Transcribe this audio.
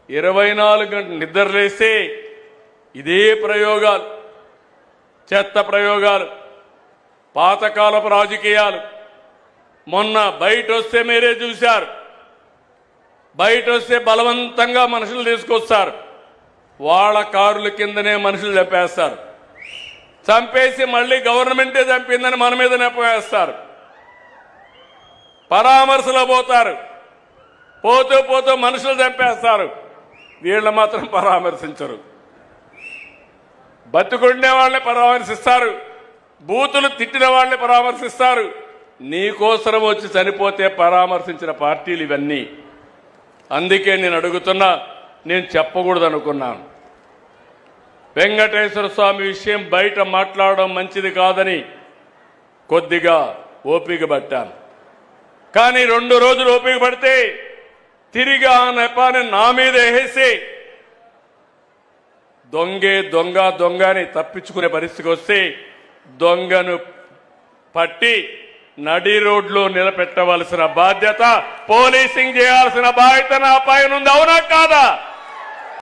24 గంటలు నిద్రలేస్తే ఇదే ప్రయోగాలు, చెత్త ప్రయోగాలు, పాతకాలపు రాజకీయాలు. మొన్న బయట వస్తే మీరే చూశారు, బయట వస్తే బలవంతంగా మనుషులు తీసుకొస్తారు, వాళ్ళ కారుల కిందనే మనుషులు చంపేస్తారు, చంపేసి మళ్ళీ గవర్నమెంటే చంపిందని మన మీద నెపవేస్తారు. పరామర్శలో పోతారు, పోతూ పోతూ మనుషులు చంపేస్తారు, వీళ్ళు మాత్రం పరామర్శించరు. బతుకుండే వాళ్ళని పరామర్శిస్తారు, బూతులు తిట్టిన వాళ్ళని పరామర్శిస్తారు. నీకోసరం వచ్చి చనిపోతే పరామర్శించిన పార్టీలు ఇవన్నీ. అందుకే నేను అడుగుతున్నా, నేను చెప్పకూడదు అనుకున్నాను. వెంకటేశ్వర స్వామి విషయం బయట మాట్లాడడం మంచిది కాదని కొద్దిగా ఓపిక పట్టాను. కానీ 2 రోజులు ఓపిక పడితే తిరిగి ఆ నెపాన్ని నా మీద వేసి దొంగని తప్పించుకునే పరిస్థితికి వస్తే దొంగను పట్టి నడి రోడ్లో నిలబెట్టవలసిన బాధ్యత, పోలీసింగ్ చేయాల్సిన బాధ్యత నా పైన ఉంది. అవునా కాదా?